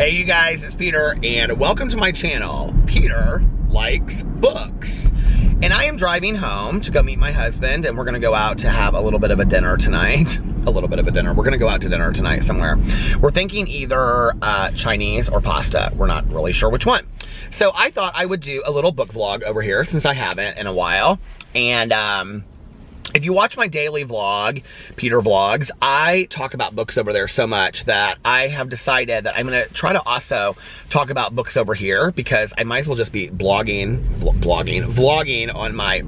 Hey you guys, it's Peter, and welcome to my channel. Peter likes books. And I am driving home to go meet my husband, and we're gonna go out to have a little bit of a dinner tonight. We're gonna go out to dinner tonight somewhere. We're thinking either Chinese or pasta. We're not really sure which one. So I thought I would do a little book vlog over here since I haven't in a while. And if you watch my daily vlog, Peter Vlogs, I talk about books over there so much that I have decided that I'm gonna try to also talk about books over here, because I might as well just be vlogging on my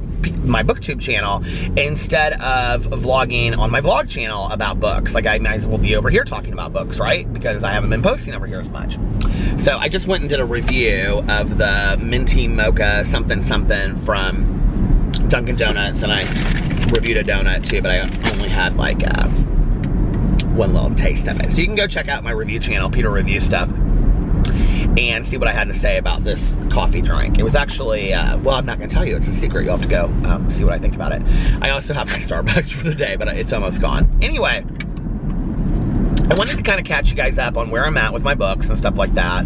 Booktube channel instead of vlogging on my vlog channel about books. Like, I might as well be over here talking about books, right? Because I haven't been posting over here as much. So I just went and did a review of the minty mocha something something from Dunkin' Donuts, and I reviewed a donut too, but I only had like one little taste of it. So you can go check out my review channel, Peter Reviews Stuff, and see what I had to say about this coffee drink. It was actually, well, I'm not gonna tell you, it's a secret. You'll have to go see what I think about it. I also have my Starbucks for the day, but it's almost gone. Anyway, I wanted to kind of catch you guys up on where I'm at with my books and stuff like that.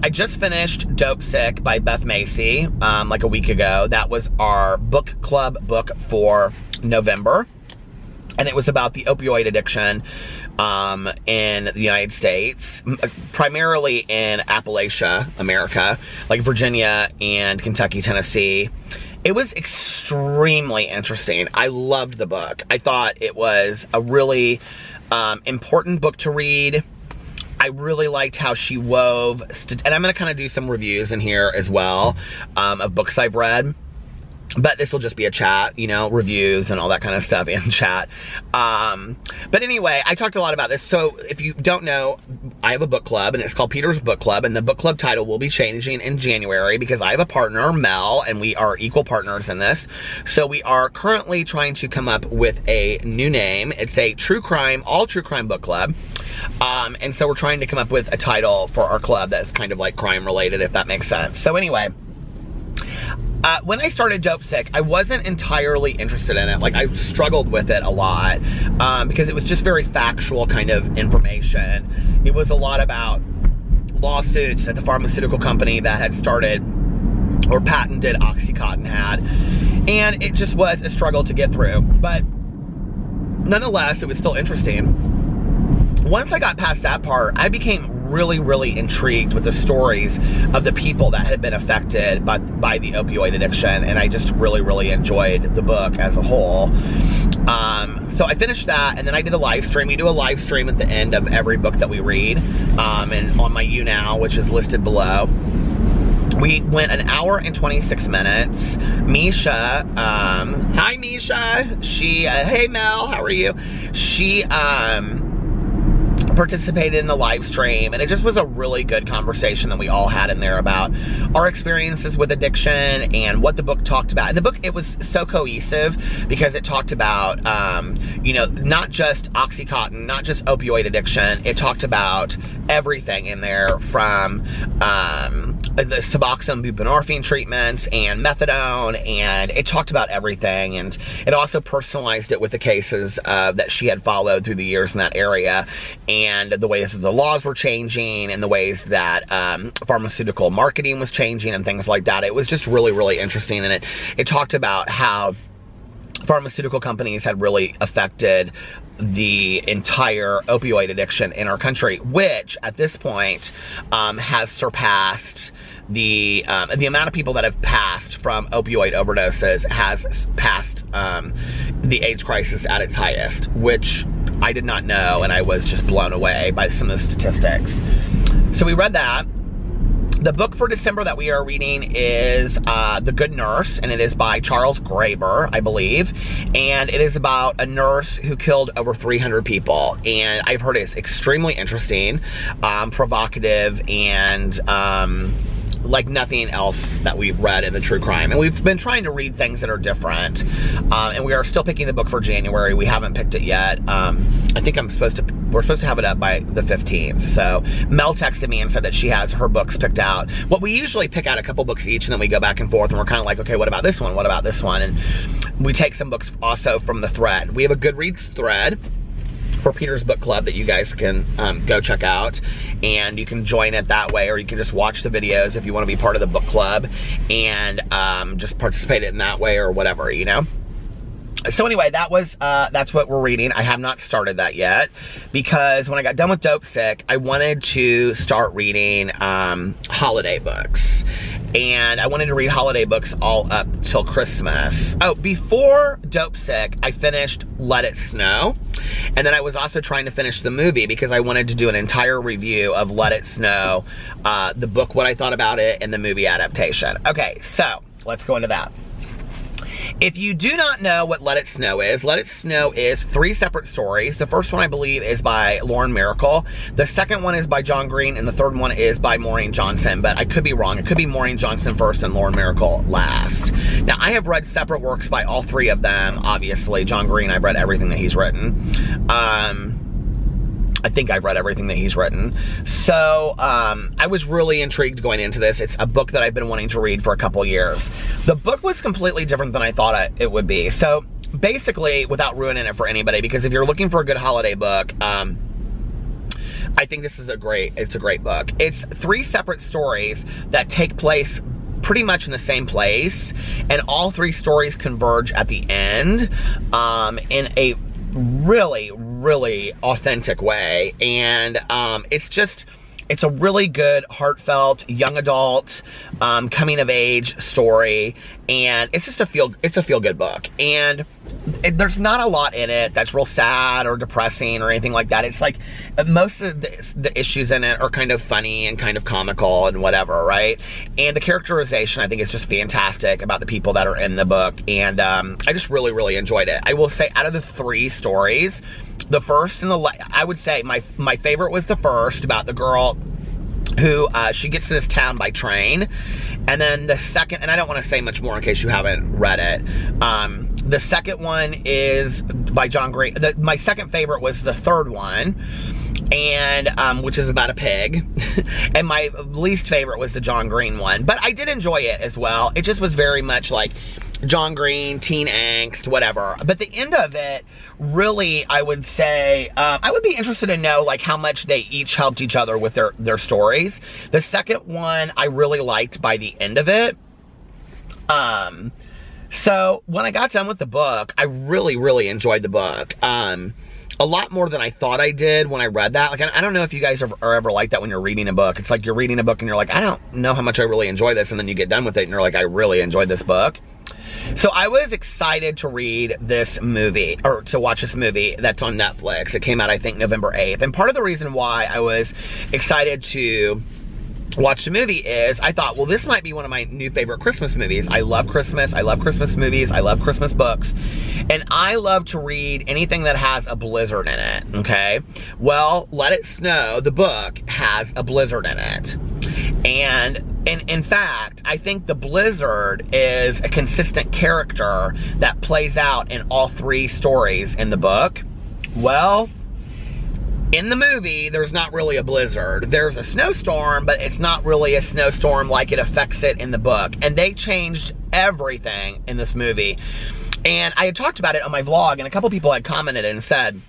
I just finished Dope Sick by Beth Macy like a week ago. That was our book club book for November. And it was about the opioid addiction in the United States, primarily in Appalachia, America, like Virginia and Kentucky, Tennessee. It was extremely interesting. I loved the book. I thought it was a really important book to read. I really liked how she wove, and I'm going to kind of do some reviews in here as well of books I've read. But this will just be a chat, you know, reviews and all that kind of stuff in chat. But anyway, I talked a lot about this. So if you don't know, I have a book club, and it's called Peter's Book Club. And the book club title will be changing in January because I have a partner, Mel, and we are equal partners in this. So we are currently trying to come up with a new name. It's a true crime, all true crime book club. And so we're trying to come up with a title for our club that's kind of like crime related, if that makes sense. So anyway, when I started Dope Sick, I wasn't entirely interested in it. Like, I struggled with it a lot because it was just very factual kind of information. It was a lot about lawsuits that the pharmaceutical company that had started or patented OxyContin had. And it just was a struggle to get through. But nonetheless, it was still interesting. Once I got past that part, I became really intrigued with the stories of the people that had been affected by the opioid addiction, and I just really enjoyed the book as a whole. So I finished that, and then I did a live stream. We do a live stream at the end of every book that we read, and on my YouNow, which is listed below. We went an hour and 26 minutes. Misha, hi Misha, she, hey Mel, how are you? She, participated in the live stream, and it just was a really good conversation that we all had in there about our experiences with addiction and what the book talked about. And the book, it was so cohesive because it talked about, you know, not just OxyContin, not just opioid addiction. It talked about everything in there, from the Suboxone buprenorphine treatments and methadone, and it talked about everything. And it also personalized it with the cases that she had followed through the years in that area, and the ways that the laws were changing, and the ways that pharmaceutical marketing was changing, and things like that. It was just really interesting, and it talked about how pharmaceutical companies had really affected the entire opioid addiction in our country, which at this point has surpassed the amount of people that have passed from opioid overdoses has passed the AIDS crisis at its highest, which I did not know, and I was just blown away by some of the statistics. So we read that. The book for December that we are reading is The Good Nurse, and it is by Charles Graeber, I believe. And it is about a nurse who killed over 300 people. And I've heard it's extremely interesting, provocative, and like nothing else that we've read in the true crime. And we've been trying to read things that are different. And we are still picking the book for January. We haven't picked it yet. I think we're supposed to have it up by the 15th. So Mel texted me and said that she has her books picked out. What we usually pick out a couple books each, and then we go back and forth, and we're kind of like, okay, what about this one? What about this one? And we take some books also from the thread. We have a Goodreads thread for Peter's Book Club that you guys can go check out, and you can join it that way, or you can just watch the videos if you want to be part of the book club and just participate in that way or whatever, you know. So anyway, that's what we're reading. I have not started that yet because when I got done with Dope Sick, I wanted to start reading holiday books. And I wanted to read holiday books all up till Christmas. Oh, before Dope Sick, I finished Let It Snow. And then I was also trying to finish the movie because I wanted to do an entire review of Let It Snow, the book, what I thought about it, and the movie adaptation. Okay, so let's go into that. If you do not know what Let It Snow is 3 separate stories. The first one, I believe, is by Lauren Miracle. The second one is by John Green, and the third one is by Maureen Johnson, but I could be wrong. It could be Maureen Johnson first and Lauren Miracle last. Now, I have read separate works by all 3 of them, obviously. John Green, I've read everything that he's written. I think I've read everything that he's written. So, I was really intrigued going into this. It's a book that I've been wanting to read for a couple years. The book was completely different than I thought it would be. So, basically, without ruining it for anybody, because if you're looking for a good holiday book, I think this is a great book. It's 3 separate stories that take place pretty much in the same place, and all 3 stories converge at the end, in a really authentic way. And it's a really good, heartfelt, young adult, coming of age story, and it's just a feel-good book. And there's not a lot in it that's real sad or depressing or anything like that. It's like most of the issues in it are kind of funny and kind of comical and whatever, right? And the characterization, I think, is just fantastic about the people that are in the book, and I just really enjoyed it. I will say, out of the 3 stories, the first and I would say my favorite was the first, about the girl who she gets to this town by train. And then the second, and I don't want to say much more in case you haven't read it, the second one is by John Green. My second favorite was the third one, and which is about a pig. And my least favorite was the John Green one, but I did enjoy it as well. It just was very much like John Green, teen angst, whatever. But the end of it, really, I would say, I would be interested to know, like, how much they each helped each other with their stories. The second one, I really liked by the end of it. So, when I got done with the book, I really enjoyed the book. A lot more than I thought I did when I read that. Like, I don't know if you guys are ever like that when you're reading a book. It's like you're reading a book and you're like, I don't know how much I really enjoy this, and then you get done with it and you're like, I really enjoyed this book. So I was excited to read this movie, or to watch this movie that's on Netflix. It came out, I think, November 8th. And part of the reason why I was excited to watch the movie is I thought, well, this might be one of my new favorite Christmas movies. I love Christmas. I love Christmas movies. I love Christmas books. And I love to read anything that has a blizzard in it, okay? Well, Let It Snow, the book, has a blizzard in it. And in fact, I think the blizzard is a consistent character that plays out in all 3 stories in the book. Well, in the movie, there's not really a blizzard. There's a snowstorm, but it's not really a snowstorm like it affects it in the book. And they changed everything in this movie. And I had talked about it on my vlog, and a couple people had commented and said,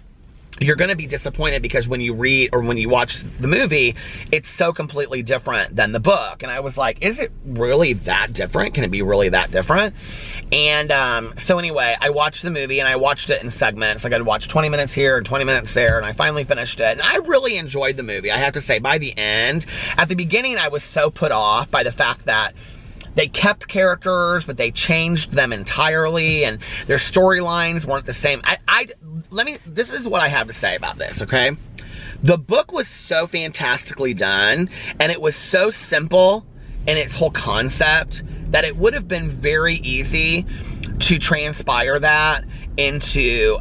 you're going to be disappointed because when you read or when you watch the movie, it's so completely different than the book. And I was like, is it really that different? Can it be really that different? And so anyway, I watched the movie, and I watched it in segments. Like, I'd watch 20 minutes here and 20 minutes there, and I finally finished it. And I really enjoyed the movie, I have to say. By the end, at the beginning, I was so put off by the fact that they kept characters, but they changed them entirely, and their storylines weren't the same. This is what I have to say about this, okay? The book was so fantastically done, and it was so simple in its whole concept that it would have been very easy to transpire that into,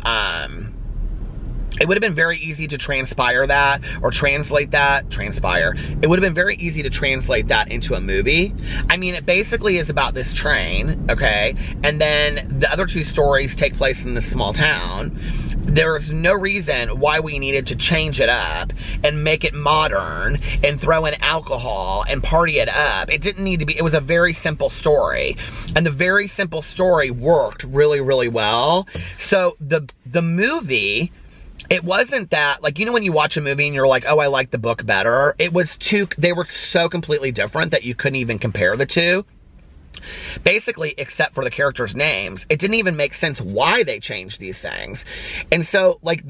it would have been very easy to transpire that, or translate that, transpire. It would have been very easy to translate that into a movie. I mean, it basically is about this train, okay? And then the other 2 stories take place in this small town. There's no reason why we needed to change it up and make it modern and throw in alcohol and party it up. It didn't need to be. It was a very simple story. And the very simple story worked really well. So the movie it wasn't that, like, you know when you watch a movie and you're like, oh, I like the book better? It was they were so completely different that you couldn't even compare the two. Basically, except for the characters' names. It didn't even make sense why they changed these things. And so, like,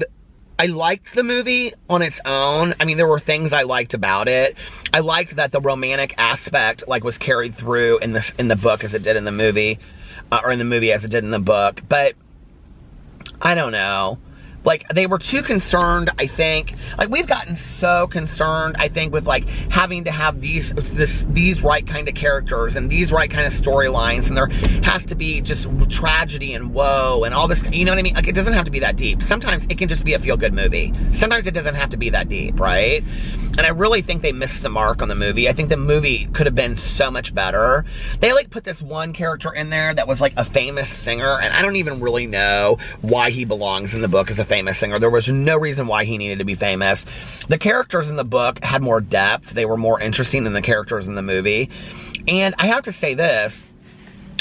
I liked the movie on its own. I mean, there were things I liked about it. I liked that the romantic aspect, like, was carried through in the book as it did in the movie, or in the movie as it did in the book. But I don't know. Like, they were too concerned, I think. Like, we've gotten so concerned, I think, with, like, having to have these right kind of characters and these right kind of storylines, and there has to be just tragedy and woe and all this, you know what I mean? Like, it doesn't have to be that deep. Sometimes it can just be a feel-good movie. Sometimes it doesn't have to be that deep, right? And I really think they missed the mark on the movie. I think the movie could have been so much better. They, like, put this one character in there that was, like, a famous singer, and I don't even really know why he belongs in the book as a famous singer. There was no reason why he needed to be famous. The characters in the book had more depth. They were more interesting than the characters in the movie. And I have to say this,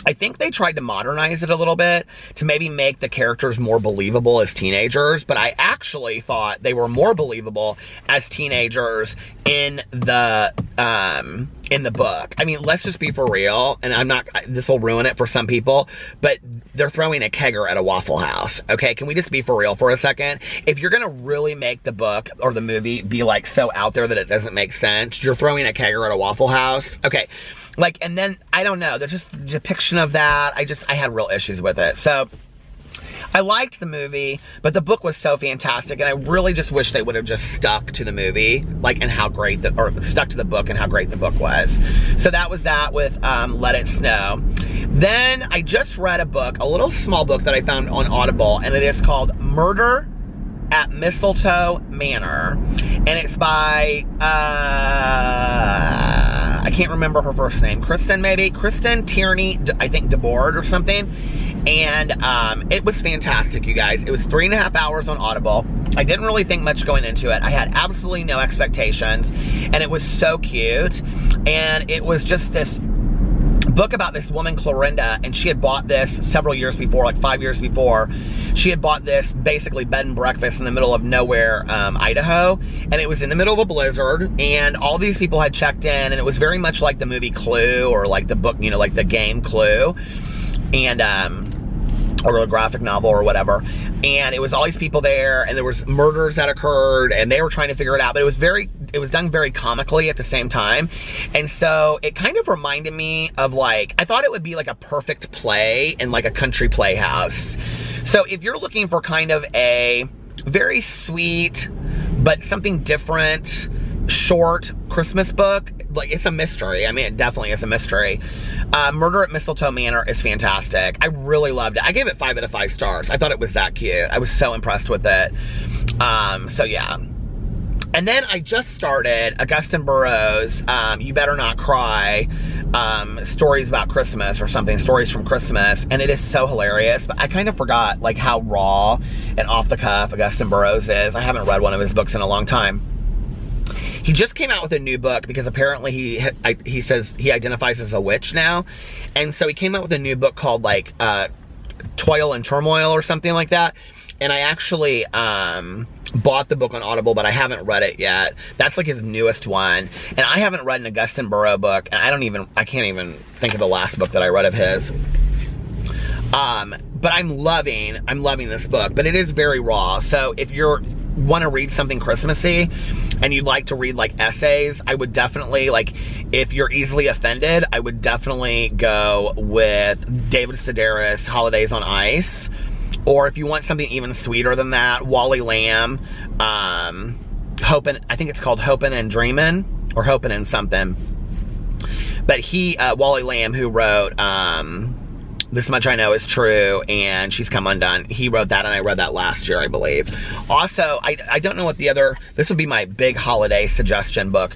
I think they tried to modernize it a little bit to maybe make the characters more believable as teenagers, but I actually thought they were more believable as teenagers in the book. I mean, let's just be for real, and this will ruin it for some people, but they're throwing a kegger at a Waffle House, okay? Can we just be for real for a second? If you're gonna really make the book or the movie be, like, so out there that it doesn't make sense, you're throwing a kegger at a Waffle House? Okay. Like, and then, I don't know, there's just a depiction of that. I had real issues with it. So, I liked the movie, but the book was so fantastic, and I really just wish they would have just stuck to the movie, like, and how great, or stuck to the book and how great the book was. So that was that with Let It Snow. Then, I just read a book, a little small book that I found on Audible, and it is called Murder at Mistletoe Manor. And it's by, I can't remember her first name. Kristen, maybe? Kristen Tierney, I think DeBoard or something. And it was fantastic, you guys. It was 3.5 hours on Audible. I didn't really think much going into it. I had absolutely no expectations. And it was so cute. And it was just this book about this woman, Clorinda, and she had bought this several years before, like 5 years before. She had bought this basically bed and breakfast in the middle of nowhere, Idaho, and it was in the middle of a blizzard, and all these people had checked in, and it was very much like the movie Clue, or like the book, you know, like the game Clue, and or a graphic novel or whatever, and it was all these people there, and there was murders that occurred, and they were trying to figure it out, but it was done very comically at the same time, and so it kind of reminded me of, like, I thought it would be like a perfect play in, like, a country playhouse. So if you're looking for kind of a very sweet, but something different, short Christmas book, like, it's a mystery. I mean, it definitely is a mystery. Murder at Mistletoe Manor is fantastic. I really loved it. I gave it 5 out of 5 stars. I thought it was that cute. I was so impressed with it. So yeah. And then I just started Augustin Burroughs' You Better Not Cry, Stories About Christmas or something, Stories from Christmas, and it is so hilarious, but I kind of forgot, like, how raw and off the cuff Augustin Burroughs is. I haven't read one of his books in a long time. He just came out with a new book because apparently he says he identifies as a witch now, and so he came out with a new book called, like, Toil and Turmoil or something like that, and I actually bought the book on Audible, but I haven't read it yet. That's, like, his newest one, and I haven't read an Augustin Burroughs book, and I can't even think of the last book that I read of his. But I'm loving this book, but it is very raw. So if you want to read something Christmassy and you'd like to read, like, essays, I would definitely, like, if you're easily offended, I would definitely go with David Sedaris' Holidays on Ice. Or if you want something even sweeter than that, Wally Lamb, I think it's called Hopin' and Dreamin', or Hopin' and something. But Wally Lamb, who wrote, This Much I Know Is True, and She's Come Undone. He wrote that, and I read that last year, I believe. Also, I don't know what this would be my big holiday suggestion book,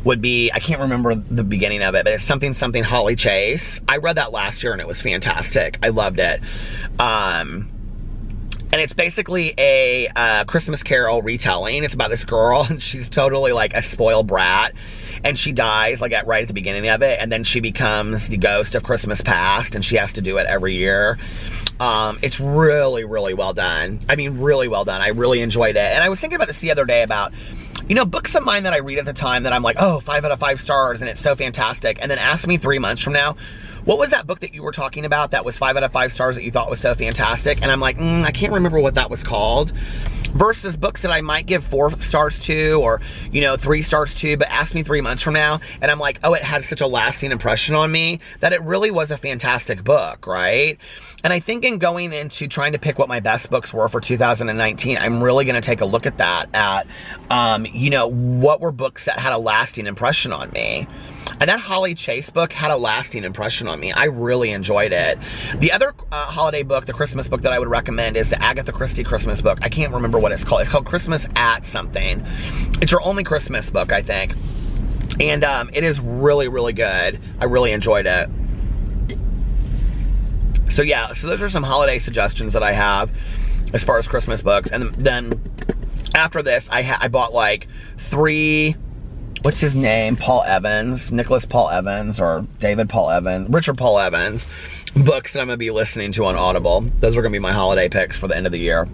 would be, I can't remember the beginning of it, but it's something Holly Chase. I read that last year, and it was fantastic. I loved it. And it's basically a Christmas Carol retelling. It's about this girl, and she's totally, like, a spoiled brat, and she dies, like, right at the beginning of it, and then she becomes the ghost of Christmas past, and she has to do it every year. It's really, really well done. I mean, really well done. I really enjoyed it. And I was thinking about this the other day about, you know, books of mine that I read at the time that I'm like, oh, 5 out of 5 stars and it's so fantastic. And then ask me 3 months from now, what was that book that you were talking about that was 5 out of 5 stars that you thought was so fantastic? And I'm like, I can't remember what that was called. Versus books that I might give 4 stars to, or, you know, 3 stars to, but ask me 3 months from now, and I'm like, oh, it had such a lasting impression on me that it really was a fantastic book, right? And I think in going into trying to pick what my best books were for 2019, I'm really going to take a look at that, you know, what were books that had a lasting impression on me. And that Holly Chase book had a lasting impression on me. I really enjoyed it. The other holiday book, the Christmas book that I would recommend is the Agatha Christie Christmas book. I can't remember what it's called. It's called Christmas at something. It's her only Christmas book, I think. And it is really, really good. I really enjoyed it. So yeah, so those are some holiday suggestions that I have as far as Christmas books. And then after this, I bought like 3... what's his name? Paul Evans, Nicholas Paul Evans, or David Paul Evans, Richard Paul Evans, books that I'm going to be listening to on Audible. Those are going to be my holiday picks for the end of the year.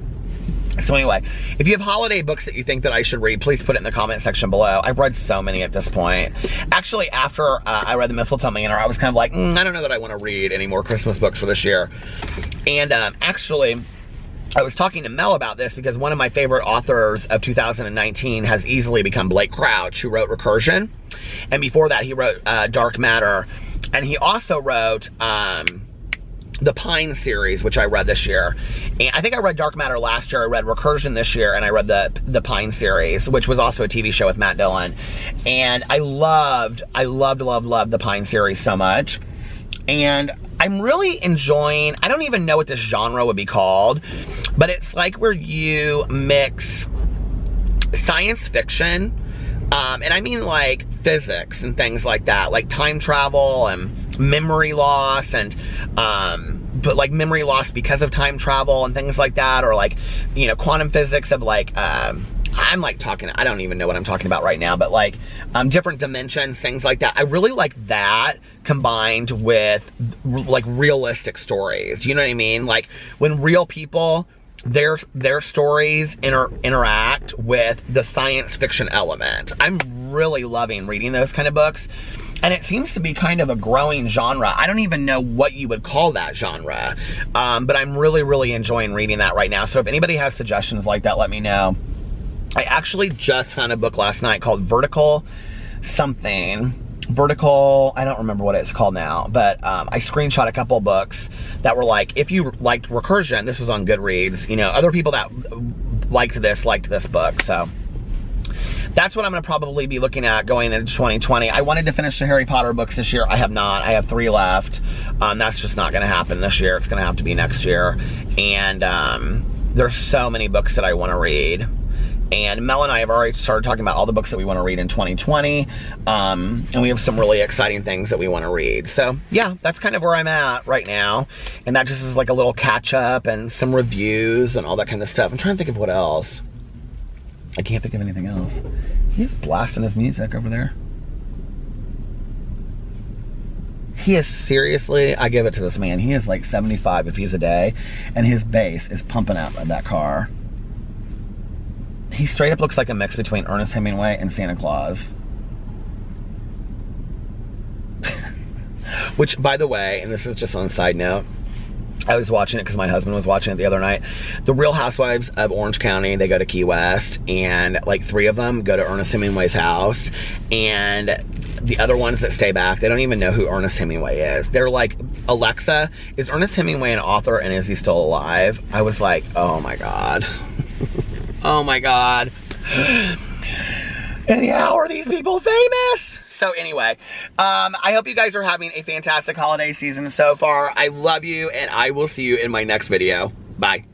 So anyway, if you have holiday books that you think that I should read, please put it in the comment section below. I've read so many at this point. Actually, after I read The Mistletoe Manor, I was kind of like, I don't know that I want to read any more Christmas books for this year. And actually, I was talking to Mel about this because one of my favorite authors of 2019 has easily become Blake Crouch, who wrote Recursion. And before that, he wrote Dark Matter. And he also wrote the Pine series, which I read this year. And I think I read Dark Matter last year, I read Recursion this year, and I read the Pine series, which was also a TV show with Matt Dillon. And I loved the Pine series so much. And I'm really enjoying, I don't even know what this genre would be called, but it's like where you mix science fiction, and I mean like physics and things like that, like time travel and memory loss, and but like memory loss because of time travel and things like that, or like, you know, quantum physics of like, I'm like talking, I don't even know what I'm talking about right now, but like different dimensions, things like that. I really like that combined with like realistic stories. You know what I mean? Like when real people, their stories interact with the science fiction element. I'm really loving reading those kind of books. And it seems to be kind of a growing genre. I don't even know what you would call that genre. But I'm really, really enjoying reading that right now. So if anybody has suggestions like that, let me know. I actually just found a book last night called Vertical something. Vertical, I don't remember what it's called now, but I screenshot a couple books that were like, if you liked Recursion, this was on Goodreads, you know, other people that liked this book, so that's what I'm going to probably be looking at going into 2020. I wanted to finish the Harry Potter books this year. I have not. I have 3 left. That's just not going to happen this year. It's going to have to be next year, and there's so many books that I want to read. And Mel and I have already started talking about all the books that we want to read in 2020. And we have some really exciting things that we want to read. So yeah, that's kind of where I'm at right now. And that just is like a little catch up and some reviews and all that kind of stuff. I'm trying to think of what else. I can't think of anything else. He's blasting his music over there. He is seriously, I give it to this man. He is like 75 if he's a day. And his bass is pumping out of that car. He straight up looks like a mix between Ernest Hemingway and Santa Claus. Which, by the way, and this is just on a side note, I was watching it because my husband was watching it the other night. The Real Housewives of Orange County, they go to Key West, and like 3 of them go to Ernest Hemingway's house, and the other ones that stay back, they don't even know who Ernest Hemingway is. They're like, Alexa, is Ernest Hemingway an author and is he still alive? I was like, oh my God. Oh my God. And how are these people famous? So anyway, I hope you guys are having a fantastic holiday season so far. I love you, and I will see you in my next video. Bye.